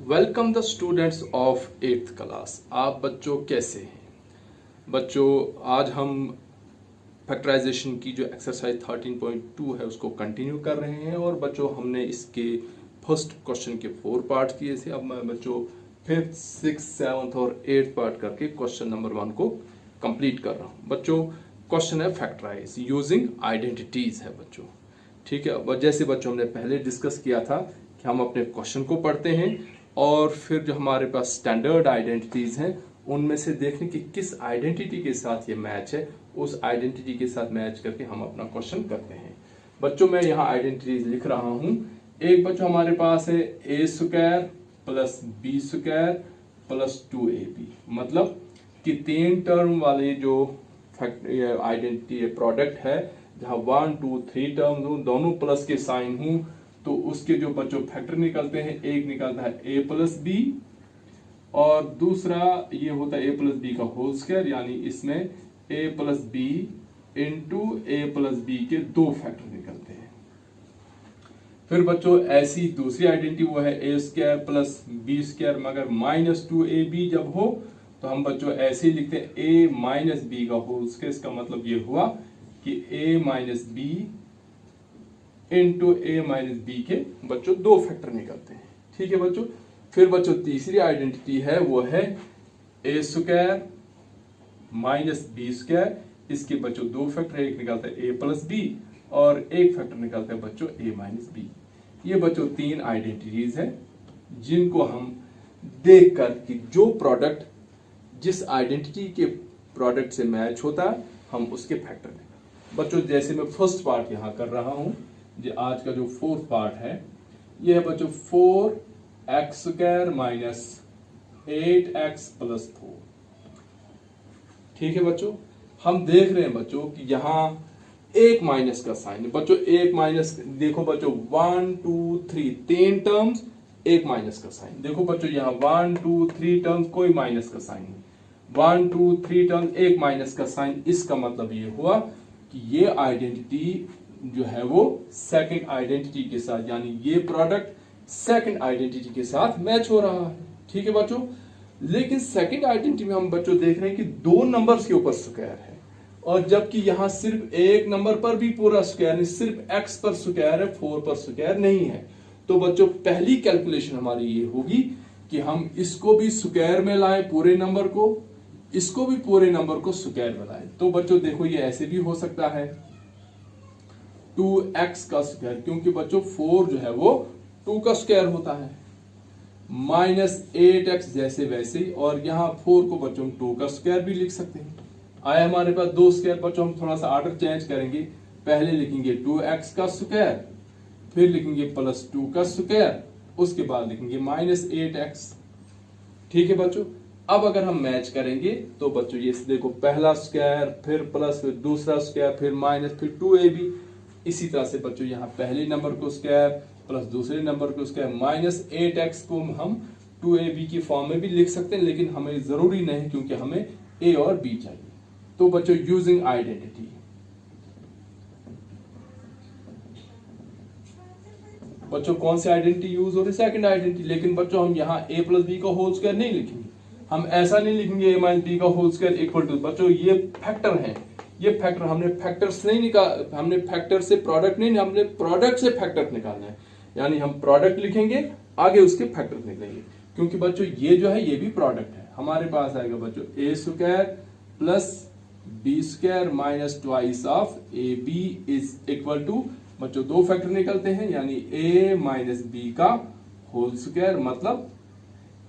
Welcome the students of 8th class. आप बच्चों कैसे हैं? बच्चों आज हम फैक्टराइजेशन की जो एक्सरसाइज 13.2 है उसको कंटिन्यू कर रहे हैं और बच्चों हमने इसके फर्स्ट क्वेश्चन के 4 पार्ट किए थे। अब मैं बच्चों 5th, 6th, 7th और 8th पार्ट करके क्वेश्चन नंबर 1 को कंप्लीट कर रहा हूँ। बच्चों क्वेश्चन है फैक्टराइज यूजिंग आइडेंटिटीज है बच्चों। ठीक है, जैसे बच्चों हमने पहले डिस्कस किया था कि हम अपने क्वेश्चन को पढ़ते हैं और फिर जो हमारे पास स्टैंडर्ड आइडेंटिटीज हैं उनमें से देखने की किस आइडेंटिटी के साथ ये मैच है, उस आइडेंटिटी के साथ मैच करके हम अपना क्वेश्चन करते हैं। बच्चों मैं यहाँ आइडेंटिटीज लिख रहा हूँ। एक बच्चों हमारे पास है A square plus B square plus 2ab, मतलब कि 3 टर्म वाले जो आइडेंटिटी प्रोडक्ट है जहाँ 1, 2, 3 टर्म्स हो, दोनों प्लस के साइन हूं, तो उसके जो बच्चों फैक्टर निकलते हैं, एक निकलता है a प्लस बी और दूसरा ये होता है a प्लस बी का होल स्क्वायर, यानी इसमें a plus B into a plus B के 2 फैक्टर निकलते हैं। फिर बच्चों ऐसी दूसरी आइडेंटिटी वो है a square plus B square मगर माइनस 2ab जब हो तो हम बच्चों ऐसे ही लिखते हैं a माइनस बी का होल स्क्वायर। इसका मतलब ये हुआ कि a minus B into A minus B के बच्चों 2 फैक्टर निकलते हैं। ठीक है बच्चों। फिर बच्चों तीसरी आइडेंटिटी है वो है A square minus B square. इसके बच्चों 2 फैक्टर, एक निकलता है ए प्लस बी और एक फैक्टर निकलता है बच्चों ए माइनस बी। ये बच्चों 3 आइडेंटिटीज है जिनको हम देखकर कि जो प्रोडक्ट जिस आइडेंटिटी के प्रोडक्ट से मैच होता है हम उसके फैक्टर निकालें। बच्चों जैसे मैं फर्स्ट पार्ट यहां कर रहा हूं, जो आज का जो 4th पार्ट है ये है बच्चों 4x square minus 8x plus 4। ठीक है बच्चों, हम देख रहे हैं बच्चों कि यहां एक माइनस का साइन है। बच्चों एक माइनस देखो बच्चों 1, 2, 3 3 टर्म्स, एक माइनस का साइन। देखो बच्चों यहाँ 1, 2, 3 टर्म्स कोई माइनस का साइन नहीं, 1, 2, 3 टर्म्स एक माइनस का साइन। इसका मतलब ये हुआ कि ये आइडेंटिटी जो है वो सेकंड आइडेंटिटी के साथ, यानी ये प्रोडक्ट सेकंड आइडेंटिटी के साथ मैच हो रहा है। ठीक है बच्चों, लेकिन सेकंड आइडेंटिटी में हम बच्चों देख रहे हैं कि 2 नंबर्स के ऊपर स्क्वायर है और जबकि यहां सिर्फ एक नंबर पर भी पूरा स्क्वायर नहीं, सिर्फ x पर स्क्वायर है, 4 पर स्क्वायर नहीं है। तो बच्चों पहली कैलकुलेशन हमारी ये होगी कि हम इसको भी स्क्वायर में लाए पूरे नंबर को, इसको भी पूरे नंबर को स्क्वायर में लाए। तो बच्चों देखो ये ऐसे भी हो सकता है 2x का स्क्वायर, क्योंकि बच्चों 4 जो है वो 2 का स्क्वायर होता है, माइनस 8x जैसे वैसे ही, और यहाँ 4 को बच्चों 2 का स्क्वायर भी लिख सकते हैं। आए हमारे पास 2 स्क्वायर। बच्चों हम थोड़ा सा ऑर्डर चेंज करेंगे, पहले लिखेंगे 2x का स्क्वायर, फिर लिखेंगे प्लस 2 का स्क्वायर, उसके बाद लिखेंगे माइनस 8x। ठीक है बच्चों, अब अगर हम मैच करेंगे तो बच्चों ये देखो पहला स्क्वायर फिर प्लस फिर दूसरा स्क्वायर फिर माइनस फिर 2ab। इसी तरह से बच्चों यहाँ पहले नंबर को स्क्वायर प्लस दूसरे नंबर को स्क्वायर, माइनस 8x को हम 2ab की फॉर्म में भी लिख सकते हैं, लेकिन हमें जरूरी नहीं क्योंकि हमें a और b चाहिए। तो बच्चों यूजिंग आइडेंटिटी, बच्चों कौन सी आइडेंटिटी यूज हो रही है? Second identity. लेकिन बच्चों हम यहाँ a प्लस बी का होल स्क्वायर नहीं लिखेंगे, हम ऐसा नहीं लिखेंगे a माइनस बी का होल स्क्वायर इक्वल टू। बच्चों ये फैक्टर है, ये फैक्टर हमने फैक्टर्स नहीं निकाल, हमने फैक्टर से प्रोडक्ट नहीं, हमने प्रोडक्ट से फैक्टर निकालना है। यानी हम प्रोडक्ट लिखेंगे आगे उसके फैक्टर निकलेंगे, क्योंकि बच्चों ये जो है ये भी प्रोडक्ट है। हमारे पास आएगा बच्चों A square plus B square minus twice of A B is equal to, बच्चों 2 फैक्टर निकलते हैं, यानी a माइनस बी का होल स्क्वायर, मतलब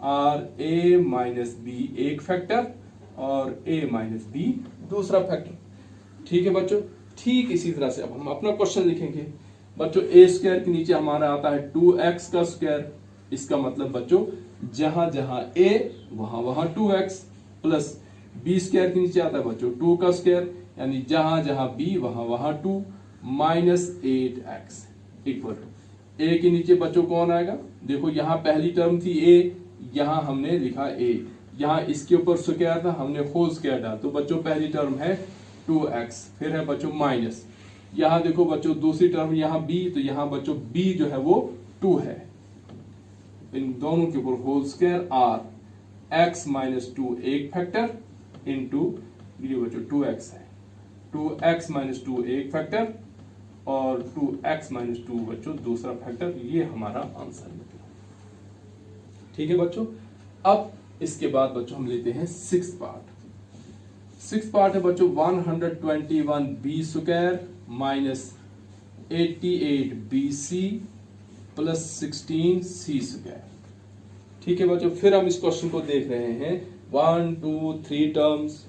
और a माइनस बी एक फैक्टर और a माइनस बी दूसरा फैक्टर। ठीक है बच्चों, ठीक इसी तरह से अब हम अपना क्वेश्चन लिखेंगे। बच्चों a स्क्वायर के नीचे हमारा आता है 2x का स्क्वायर। इसका मतलब बच्चों जहां जहां a वहां वहां 2x, प्लस b स्क्वायर के नीचे आता है बच्चों 2 का स्क्वायर, यानी जहां जहां b वहां वहां 2, minus 8x equal to a के नीचे बच्चों कौन आएगा? देखो यहाँ पहली टर्म थी a, यहाँ हमने लिखा a, यहाँ इसके ऊपर स्क्वायर था हमने होल स्क्वायर डाला, तो बच्चों पहली टर्म है 2x, फिर है बच्चों माइनस, यहाँ देखो बच्चों दूसरी टर्म यहाँ b, तो यहाँ बच्चों b जो है वो 2 है, इन दोनों के ऊपर whole square R x minus 2 एक फैक्टर इंटू ये बच्चों 2x है, 2x माइनस 2 एक फैक्टर और 2x माइनस 2 बच्चों दूसरा फैक्टर। ये हमारा आंसर निकला। ठीक है बच्चों, अब इसके बाद बच्चों हम लेते हैं सिक्स पार्ट। सिक्स पार्ट है बच्चों 121b square minus 88bc plus 16c square. ठीक है बच्चों, फिर हम इस क्वेश्चन को देख रहे हैं 1 2 3 टर्म्स,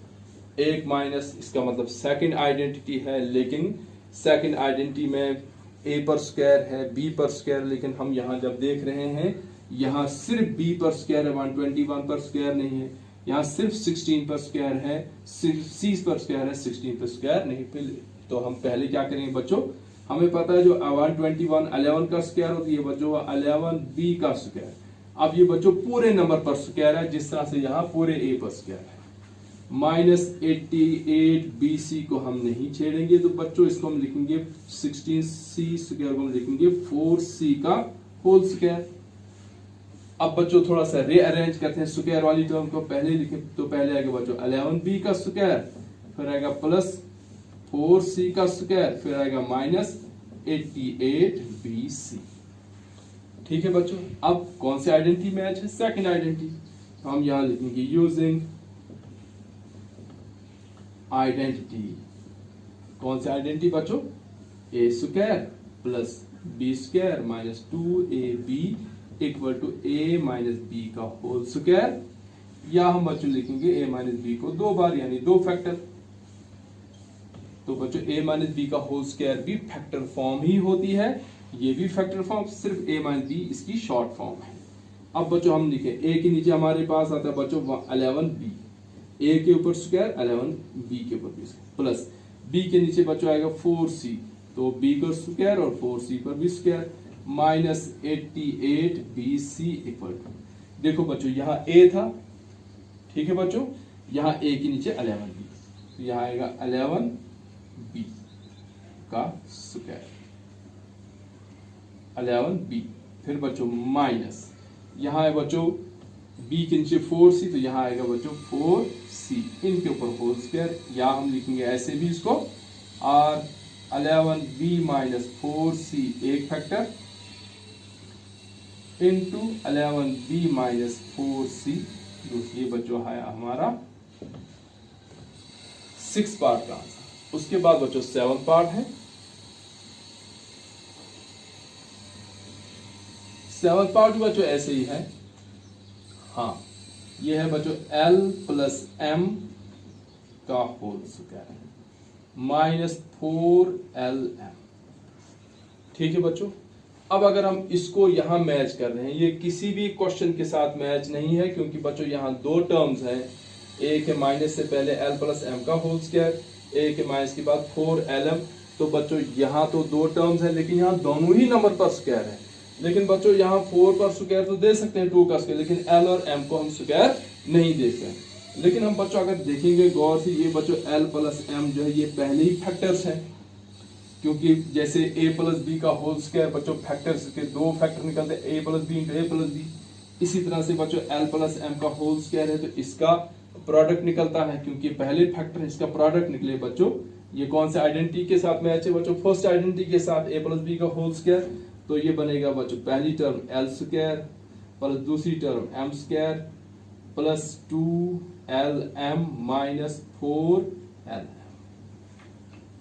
एक माइनस, इसका मतलब सेकंड आइडेंटिटी है, लेकिन सेकंड आइडेंटिटी में a पर स्क्वायर है, b पर स्क्वायर, लेकिन हम यहां जब देख रहे हैं यहाँ सिर्फ b पर स्क्वायर है, 121 पर स्क्वायर नहीं है, यहाँ सिर्फ 16 पर स्क्वायर है, c पर स्क्वायर है, 16 पर स्क्वायर नहीं। तो हम पहले क्या करेंगे बच्चों, हमें पता है जो 121 11 का स्क्वायर होती है बच्चों 11b का स्क्वायर। अब ये बच्चों पूरे नंबर पर स्क्वायर है, जिस तरह से यहाँ पूरे a पर स्क्वायर है। माइनस 88bc को हम नहीं छेड़ेंगे, तो बच्चों इसको हम लिखेंगे 16c स्क्वायर को हम लिखेंगे 4c का होल स्क्वायर। अब बच्चों थोड़ा सा रीअरेंज करते हैं, स्क्वायर वाली टर्म को पहले लिखें, तो पहले आएगा बच्चों 11b का स्क्वायर, फिर आएगा प्लस 4c का स्क्वायर, फिर आएगा माइनस 88bc। ठीक है बच्चों, अब कौन सी आइडेंटिटी मैच है, सेकंड आइडेंटिटी, तो हम यहां लिखेंगे यूजिंग आइडेंटिटी। कौन सी आइडेंटिटी बच्चों, a square plus b square minus 2ab equal to a minus b का होल स्क्वायर, या हम बच्चों लिखेंगे a माइनस b को दो बार यानी दो फैक्टर। तो बच्चों a माइनस b का होल स्क्वायर भी फैक्टर फॉर्म ही होती है, ये भी फैक्टर फॉर्म, सिर्फ a माइनस b इसकी शॉर्ट फॉर्म है। अब बच्चों हम लिखे a के नीचे हमारे पास आता है बच्चों 11b, a के ऊपर स्क्वायर 11b के ऊपर भी प्लस b के नीचे बच्चों आएगा 4c, तो b का स्क्वायर और 4c पर भी square minus 88bc equal to, देखो बच्चों यहाँ a था, ठीक है बच्चों, यहाँ a के नीचे 11b, तो यहाँ आएगा 11b का स्क्वायर 11b, फिर बच्चों माइनस यहाँ है बच्चों b के नीचे 4c, तो यहाँ आएगा बच्चों 4c, इनके ऊपर होल स्क्वायर, या हम लिखेंगे ऐसे भी इसको r 11b माइनस 4c एक factor into 11b minus 4c दूसरी। बच्चों है हमारा 6 पार्ट का आंसर। उसके बाद बच्चों 7 पार्ट है। 7 पार्ट बच्चों ऐसे ही है, हाँ ये है बच्चों l प्लस m का होल स्क्वायर माइनस 4lm। ठीक है बच्चों, अब अगर हम इसको यहां मैच कर रहे हैं, ये किसी भी क्वेश्चन के साथ मैच नहीं है, क्योंकि बच्चों यहां दो टर्म्स हैं, a के माइनस से पहले l प्लस m का होल स्क्वायर, a के माइनस के बाद 4lm, तो बच्चों यहां तो दो टर्म्स हैं, लेकिन यहां दोनों ही नंबर पर स्क्वायर है। लेकिन बच्चों यहाँ 4 पर स्क्वायर तो दे सकते हैं 2 का स्क्वायर, लेकिन l और m को हम स्क्वायर नहीं दे सकते। लेकिन हम बच्चों अगर देखेंगे गौर से, ये बच्चों l प्लस m जो है ये पहले ही फैक्टर्स हैं, क्योंकि जैसे a प्लस b का होल स्क्वायर बच्चों फैक्टर्स के दो फैक्टर निकलते हैं, a plus B into a plus B. इसी तरह से बच्चों l प्लस m का होल स्क्वायर है, तो इसका प्रोडक्ट निकलता है, क्योंकि पहले फैक्टर इसका प्रोडक्ट निकले बच्चों। ये कौन से आइडेंटिटी के साथ मैच है बच्चों, फर्स्ट आइडेंटिटी के साथ, a प्लस बी का होल स्क्वायर, तो ये बनेगा बच्चों पहली टर्म l स्क्वायर प्लस दूसरी term m square plus 2lm minus 4lm।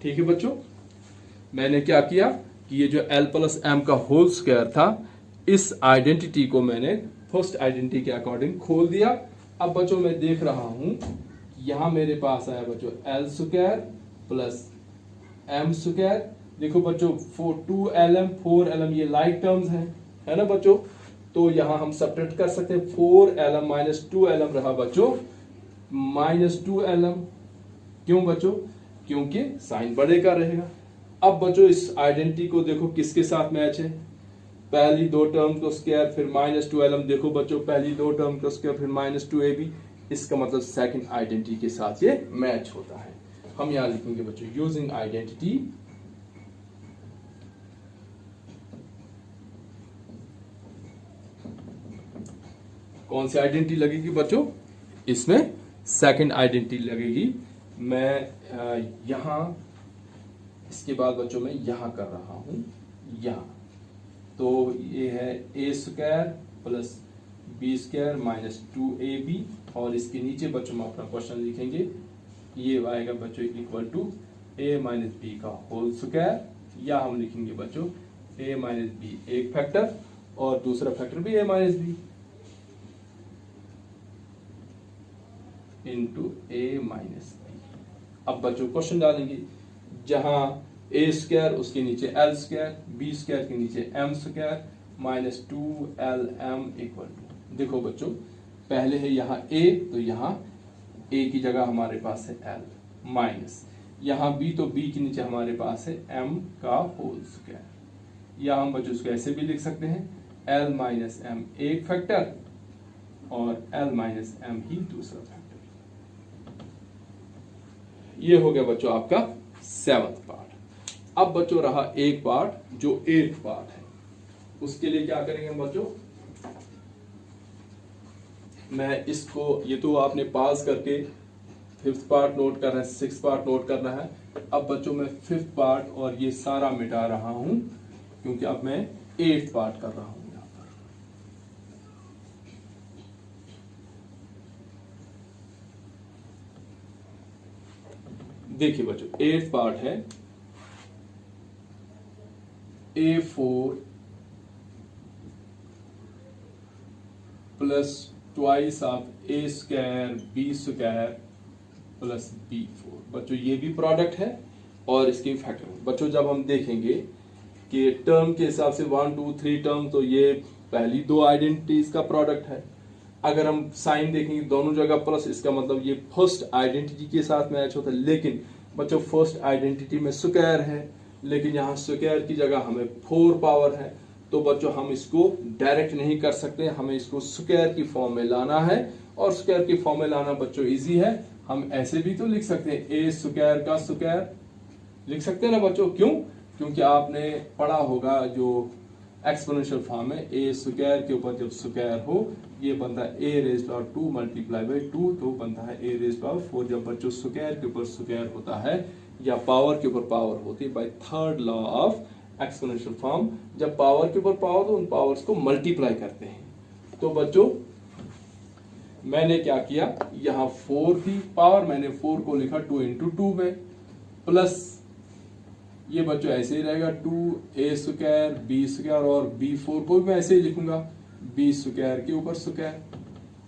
ठीक है बच्चों, मैंने क्या किया कि ये जो l प्लस m का होल स्क्वायर था, इस आइडेंटिटी को मैंने फर्स्ट आइडेंटिटी के अकॉर्डिंग खोल दिया। अब बच्चों मैं देख रहा हूं यहां मेरे पास आया बच्चों l square plus m square. देखो बच्चों 2lm 4lm ये लाइक टर्म्स हैं, है ना बच्चों, तो यहां हम सब्ट्रैक्ट कर सकते हैं। 4lm माइनस 2lm रहा बच्चों माइनस 2lm। क्यों बच्चों, क्योंकि साइन बड़े का रहेगा। अब बच्चों इस आइडेंटिटी को देखो किसके साथ मैच है, पहली दो टर्म को स्क्वायर फिर माइनस 2lm, देखो बच्चों पहली दो टर्म को स्क्वायर फिर माइनस 2ab, इसका मतलब सेकंड आइडेंटिटी के साथ ये मैच होता है। हम यहां लिखेंगे बच्चों यूजिंग आइडेंटिटी कौन सी आइडेंटिटी लगेगी बच्चों? इसमें सेकंड आइडेंटिटी लगेगी। मैं यहां, इसके बाद बच्चों मैं यहां कर रहा हूं, यहां। तो ये है A square plus B square minus 2ab, और इसके नीचे बच्चों में अपना क्वेश्चन लिखेंगे, ये आएगा बच्चों equal to a minus B का होल स्क्वायर, या हम लिखेंगे बच्चों a माइनस बी एक फैक्टर और दूसरा फैक्टर भी a minus B into a minus B. अब बच्चों क्वेश्चन डालेंगे, जहां a स्क्वायर उसके नीचे l स्क्वायर, b स्क्वायर के नीचे m square minus 2lm equal to, देखो बच्चों पहले है यहाँ a, तो यहाँ a की जगह हमारे पास है l, माइनस यहाँ b, तो b के नीचे हमारे पास है m का होल स्क्वायर, या हम बच्चों इसको ऐसे भी लिख सकते हैं l माइनस m एक फैक्टर और l माइनस m ही दूसरा फैक्टर। ये हो गया बच्चों आपका 7th पार्ट। अब बच्चों रहा एक पार्ट जो 8th पार्ट है, उसके लिए क्या करेंगे बच्चों? मैं इसको, ये तो आपने पास करके 5th पार्ट नोट करना है, 6th पार्ट नोट करना है। अब बच्चों मैं 5th पार्ट और ये सारा मिटा रहा हूं, क्योंकि अब मैं 8th पार्ट कर रहा हूं यहां पर। देखिए बच्चों 8th पार्ट है a4 plus twice of a square b square plus b4। बच्चों ये भी प्रोडक्ट है और इसके भी फैक्टर है। बच्चों जब हम देखेंगे कि टर्म के हिसाब से 1 2 3 टर्म, तो ये पहली दो आइडेंटिटीज का प्रोडक्ट है। अगर हम साइन देखेंगे दोनों जगह प्लस, इसका मतलब ये फर्स्ट आइडेंटिटी के साथ मैच होता है। लेकिन बच्चों फर्स्ट आइडेंटिटी में स्क्वायर है, लेकिन यहाँ स्क्वायर की जगह हमें 4 पावर है, तो बच्चों हम इसको डायरेक्ट नहीं कर सकते, हमें इसको स्क्वायर की फॉर्म में लाना है। और स्क्वायर की फॉर्म में लाना बच्चों इजी है, हम ऐसे भी तो लिख सकते हैं ए स्क्वायर का स्क्वायर लिख सकते हैं ना बच्चों। क्यों? क्योंकि आपने पढ़ा होगा जो एक्सपोनेंशियल फॉर्म है, ए स्क्वायर के ऊपर जब स्क्वायर हो ये बनता है ए रेज़ पावर 2 मल्टीप्लाई बाई 2, तो बनता है ए रेज़ पावर 4। जब बच्चों स्क्वायर के ऊपर स्क्वायर होता है या पावर के ऊपर पावर होती है, by third law of exponential form, जब पावर के ऊपर पावर तो उन पावर्स को मल्टीप्लाई करते हैं। तो बच्चों मैंने क्या किया, यहाँ 4 थी पावर, मैंने 4 को लिखा 2 इंटू 2 में, प्लस ये बच्चों ऐसे ही रहेगा 2a स्क्वायर b स्क्वायर, और b4 को भी मैं ऐसे ही लिखूंगा b स्क्वायर के ऊपर स्क्वायर।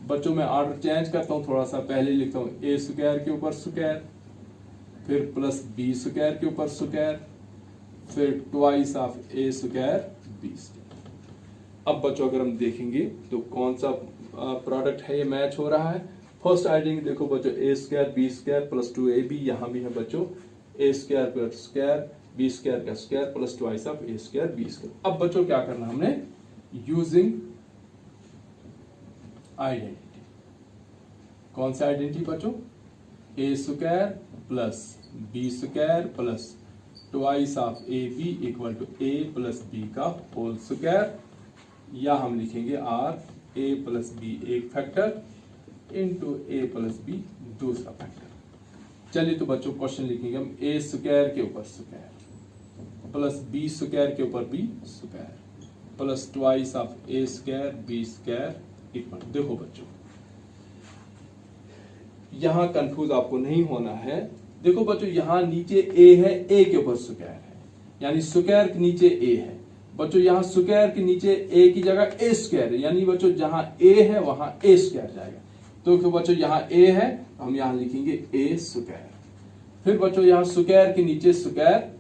बच्चों मैं ऑर्डर चेंज करता हूँ थोड़ा सा, पहले लिखता हूँ a स्क्वायर के ऊपर स्क्वायर, फिर प्लस b स्क्वायर के ऊपर स्क्वायर, फिर twice of a square b square. अब बच्चों अगर हम देखेंगे तो कौन सा प्रोडक्ट है ये मैच हो रहा है। फर्स्ट आइडेंटिटी देखो बच्चों a square b square plus 2ab, यहाँ भी है बच्चों a square plus square b square का square plus twice of a square b square. अब बच्चों क्या करना हमने, यूजिंग आइडेंटिटी। कौन सा आइडेंटिटी बच्चों? a square plus b square plus twice of ab equal to a plus b का होल स्क्वायर, या हम लिखेंगे r a प्लस b एक factor into a plus b दूसरा फैक्टर। चलिए तो बच्चों क्वेश्चन लिखेंगे हम a स्क्वायर के ऊपर स्क्वायर प्लस b स्क्वायर के ऊपर b square plus twice of a square b square equal. देखो बच्चों यहां कंफ्यूज आपको नहीं होना है। देखो बच्चों यहां नीचे a है, a के ऊपर स्क्वायर है, यानी स्क्वायर के नीचे a है। बच्चों यहाँ स्क्वायर के नीचे a की जगह a स्क्वायर है, यानी बच्चों जहां a है वहां a स्क्वायर जाएगा। तो बच्चों यहाँ a है, हम यहाँ लिखेंगे a स्क्वायर। फिर बच्चों यहाँ स्क्वायर के नीचे स्क्वायर,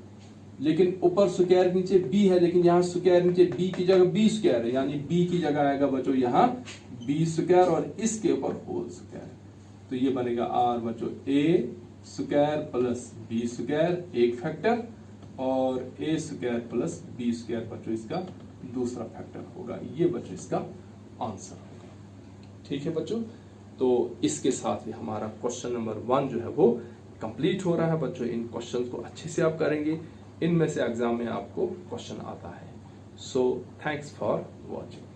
लेकिन ऊपर स्क्वायर के नीचे b है, लेकिन यहाँ स्क्वायर नीचे b की जगह b स्क्वायर है, यानी b की जगह आएगा बच्चों यहाँ b स्क्वायर और इसके ऊपर होल स्क्वायर। तो ये बनेगा r बच्चों a square plus b square एक फैक्टर और a square plus b square बच्चों इसका दूसरा फैक्टर होगा। ये बच्चों इसका आंसर होगा। ठीक है बच्चों, तो इसके साथ ही हमारा क्वेश्चन नंबर 1 जो है वो कंप्लीट हो रहा है। बच्चों इन क्वेश्चंस को अच्छे से आप करेंगे, इनमें से एग्जाम में आपको क्वेश्चन आता है। So thanks for watching.